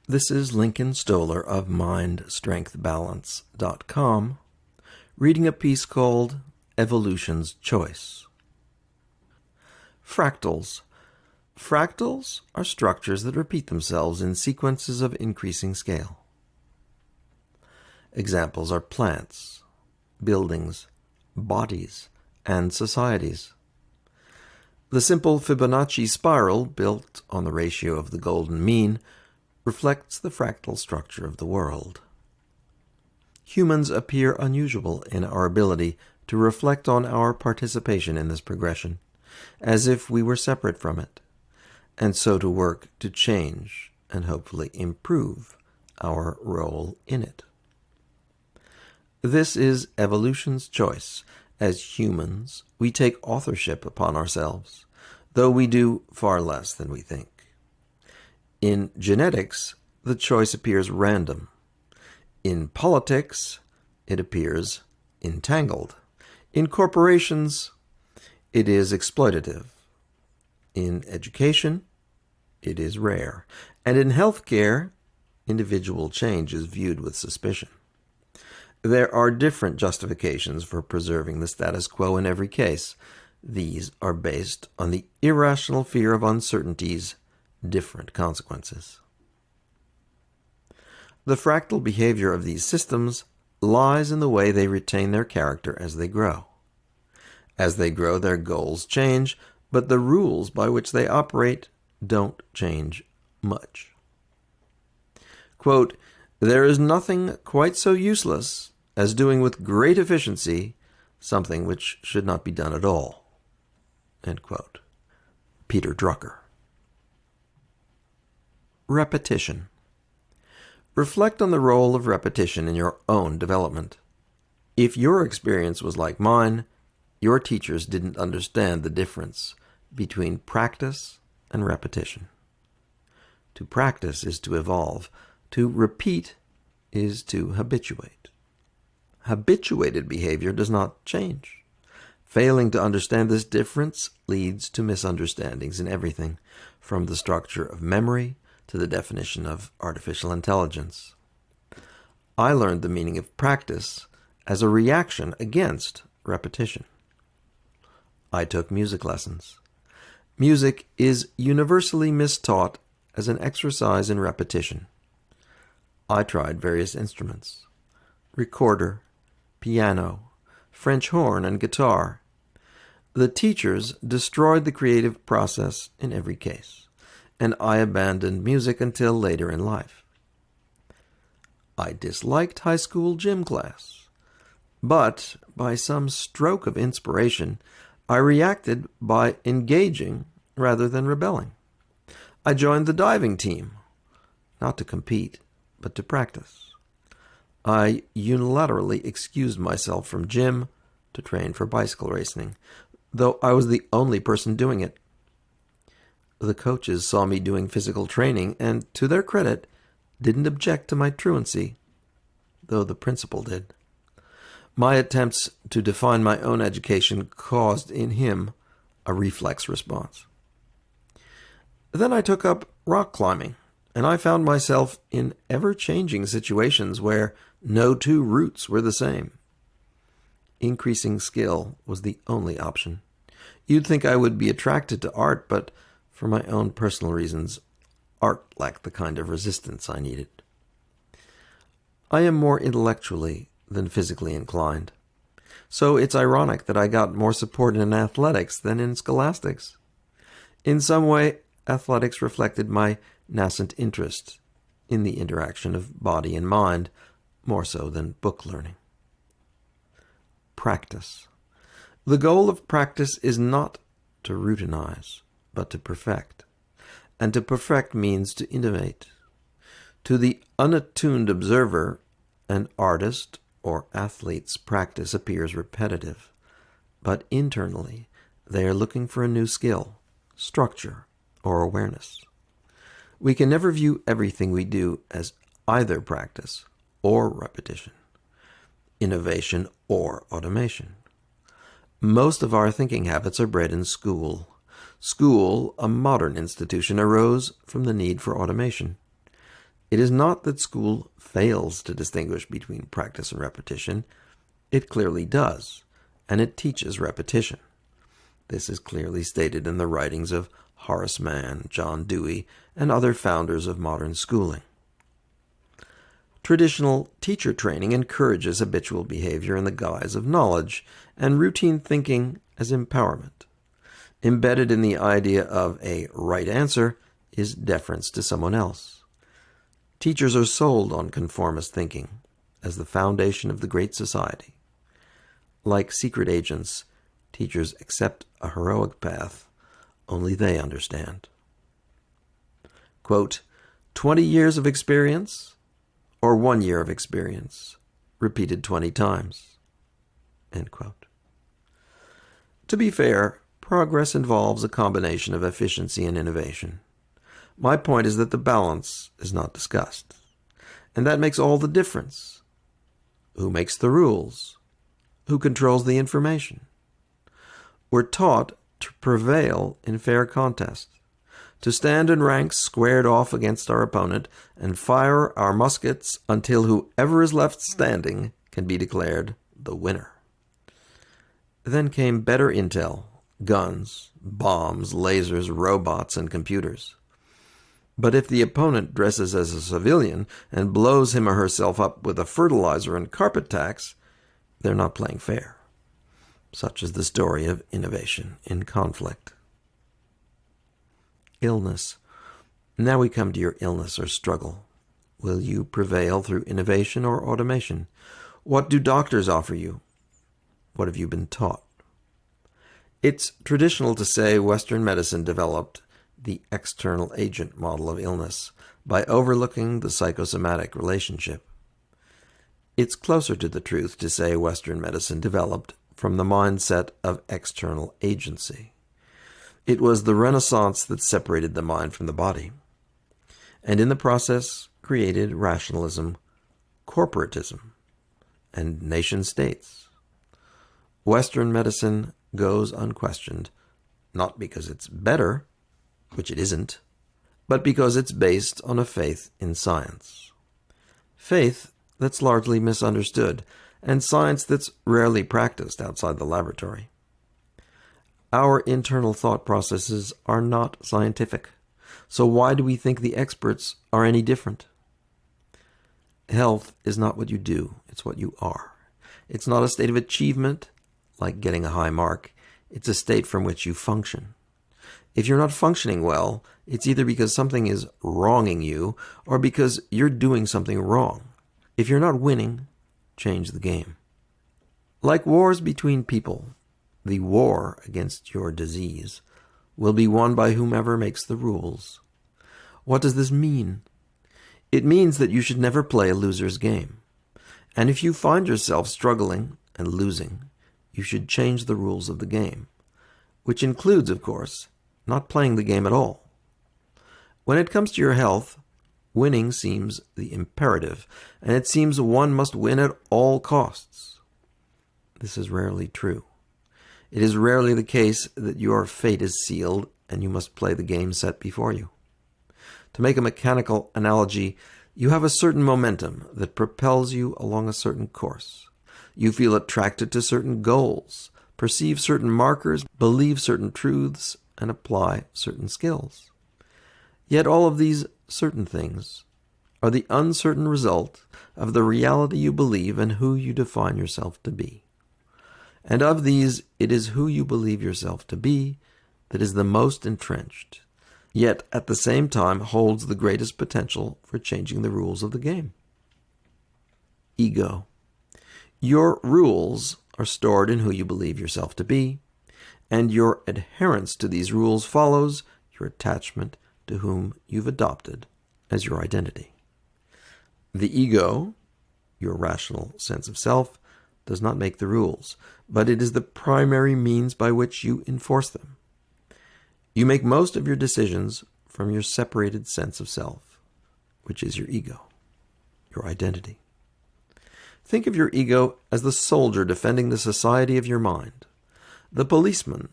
This is Lincoln Stoller of MindStrengthBalance.com, reading a piece called Evolution's Choice. Fractals. Fractals are structures that repeat themselves in sequences of increasing scale. Examples are plants, buildings, bodies, and societies. The simple Fibonacci spiral, built on the ratio of the golden mean, reflects the fractal structure of the world. Humans appear unusual in our ability to reflect on our participation in this progression, as if we were separate from it, and so to work to change and hopefully improve our role in it. This is evolution's choice. As humans, we take authorship upon ourselves, though we do far less than we think. In genetics, the choice appears random. In politics, it appears entangled. In corporations, it is exploitative. In education, it is rare. And in healthcare, individual change is viewed with suspicion. There are different justifications for preserving the status quo in every case. These are based on the irrational fear of uncertainty's different consequences. The fractal behavior of these systems lies in the way they retain their character as they grow. As they grow, their goals change, but the rules by which they operate don't change much. Quote, "There is nothing quite so useless as doing with great efficiency something which should not be done at all." End quote. Peter Drucker. Repetition. Reflect on the role of repetition in your own development. If your experience was like mine, your teachers didn't understand the difference between practice and repetition. To practice is to evolve. To repeat is to habituate. Habituated behavior does not change. Failing to understand this difference leads to misunderstandings in everything, from the structure of memory to the definition of artificial intelligence. I learned the meaning of practice as a reaction against repetition. I took music lessons. Music is universally mistaught as an exercise in repetition. I tried various instruments: recorder, piano, French horn, and guitar. The teachers destroyed the creative process in every case, and I abandoned music until later in life. I disliked high school gym class, but by some stroke of inspiration, I reacted by engaging rather than rebelling. I joined the diving team, not to compete, but to practice. I unilaterally excused myself from gym to train for bicycle racing, though I was the only person doing it. The coaches saw me doing physical training and, to their credit, didn't object to my truancy, though the principal did. My attempts to define my own education caused in him a reflex response. Then I took up rock climbing, and I found myself in ever-changing situations where no two routes were the same. Increasing skill was the only option. You'd think I would be attracted to art, but for my own personal reasons, art lacked the kind of resistance I needed. I am more intellectually than physically inclined, so it's ironic that I got more support in athletics than in scholastics. In some way, athletics reflected my nascent interest in the interaction of body and mind, more so than book learning. Practice. The goal of practice is not to routinize, but to perfect. And to perfect means to innovate. To the unattuned observer, an artist or athlete's practice appears repetitive, but internally they are looking for a new skill, structure, or awareness. We can never view everything we do as either practice or repetition, innovation or automation. Most of our thinking habits are bred in school. School, a modern institution, arose from the need for automation. It is not that school fails to distinguish between practice and repetition. It clearly does, and it teaches repetition. This is clearly stated in the writings of Horace Mann, John Dewey, and other founders of modern schooling. Traditional teacher training encourages habitual behavior in the guise of knowledge and routine thinking as empowerment. Embedded in the idea of a right answer is deference to someone else. Teachers are sold on conformist thinking as the foundation of the great society. Like secret agents, teachers accept a heroic path only they understand. Quote, 20 years of experience or 1 year of experience, repeated 20 times. End quote. To be fair, progress involves a combination of efficiency and innovation. My point is that the balance is not discussed, and that makes all the difference. Who makes the rules? Who controls the information? We're taught to prevail in fair contest, to stand in ranks squared off against our opponent and fire our muskets until whoever is left standing can be declared the winner. Then came better intel, guns, bombs, lasers, robots, and computers. But if the opponent dresses as a civilian and blows him or herself up with a fertilizer and carpet tax, they're not playing fair. Such is the story of innovation in conflict. Illness. Now we come to your illness or struggle. Will you prevail through innovation or automation? What do doctors offer you? What have you been taught? It's traditional to say Western medicine developed the external agent model of illness by overlooking the psychosomatic relationship. It's closer to the truth to say Western medicine developed from the mindset of external agency. It was the Renaissance that separated the mind from the body, and in the process created rationalism, corporatism, and nation-states. Western medicine goes unquestioned, not because it's better, which it isn't, but because it's based on a faith in science. Faith that's largely misunderstood, and science that's rarely practiced outside the laboratory. Our internal thought processes are not scientific, so why do we think the experts are any different? Health is not what you do, it's what you are. It's not a state of achievement, like getting a high mark. It's a state from which you function. If you're not functioning well, it's either because something is wronging you or because you're doing something wrong. If you're not winning, change the game. Like wars between people, the war against your disease will be won by whomever makes the rules. What does this mean? It means that you should never play a loser's game. And if you find yourself struggling and losing, you should change the rules of the game, which includes, of course, not playing the game at all. When it comes to your health, winning seems the imperative, and it seems one must win at all costs. This is rarely true. It is rarely the case that your fate is sealed and you must play the game set before you. To make a mechanical analogy, you have a certain momentum that propels you along a certain course. You feel attracted to certain goals, perceive certain markers, believe certain truths, and apply certain skills. Yet all of these certain things are the uncertain result of the reality you believe and who you define yourself to be. And of these, it is who you believe yourself to be that is the most entrenched, yet at the same time holds the greatest potential for changing the rules of the game. Ego. Your rules are stored in who you believe yourself to be, and your adherence to these rules follows your attachment to whom you've adopted as your identity. The ego, your rational sense of self, does not make the rules, but it is the primary means by which you enforce them. You make most of your decisions from your separated sense of self, which is your ego, your identity. Think of your ego as the soldier defending the society of your mind, the policeman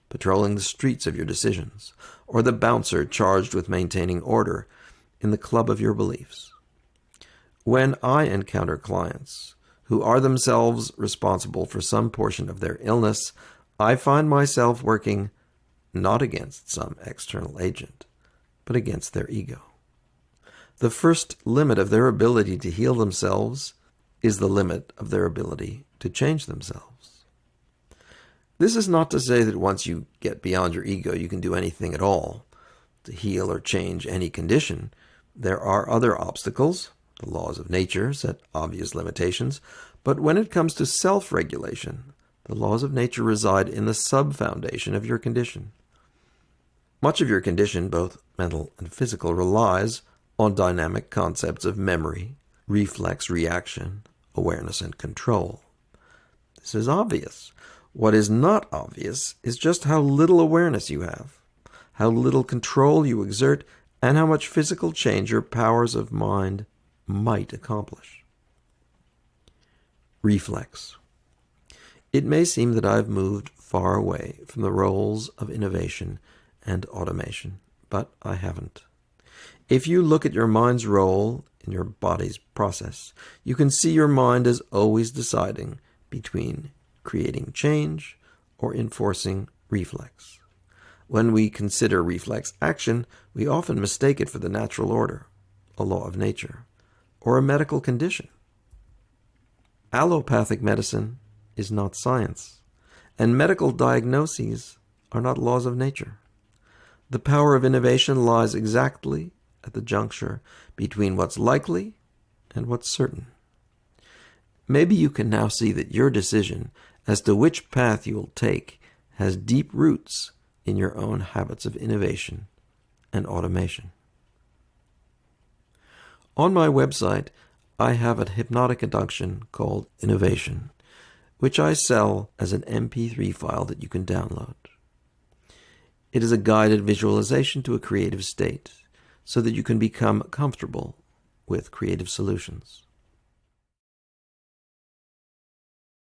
patrolling the streets of your decisions, or the bouncer charged with maintaining order in the club of your beliefs. When I encounter clients who are themselves responsible for some portion of their illness, I find myself working not against some external agent, but against their ego. The first limit of their ability to heal themselves is the limit of their ability to change themselves. This is not to say that once you get beyond your ego, you can do anything at all to heal or change any condition. There are other obstacles. The laws of nature set obvious limitations, but when it comes to self-regulation, the laws of nature reside in the sub-foundation of your condition. Much of your condition, both mental and physical, relies on dynamic concepts of memory, reflex reaction, awareness, and control. This is obvious. What is not obvious is just how little awareness you have, how little control you exert, and how much physical change your powers of mind might accomplish. Reflex. It may seem that I've moved far away from the roles of innovation and automation, but I haven't. If you look at your mind's role in your body's process, you can see your mind as always deciding between creating change or enforcing reflex. When we consider reflex action, we often mistake it for the natural order, a law of nature, or a medical condition. Allopathic medicine is not science, and medical diagnoses are not laws of nature. The power of innovation lies exactly at the juncture between what's likely and what's certain. Maybe you can now see that your decision as to which path you'll take has deep roots in your own habits of innovation and automation. On my website, I have a hypnotic induction called Innovation, which I sell as an MP3 file that you can download. It is a guided visualization to a creative state so that you can become comfortable with creative solutions.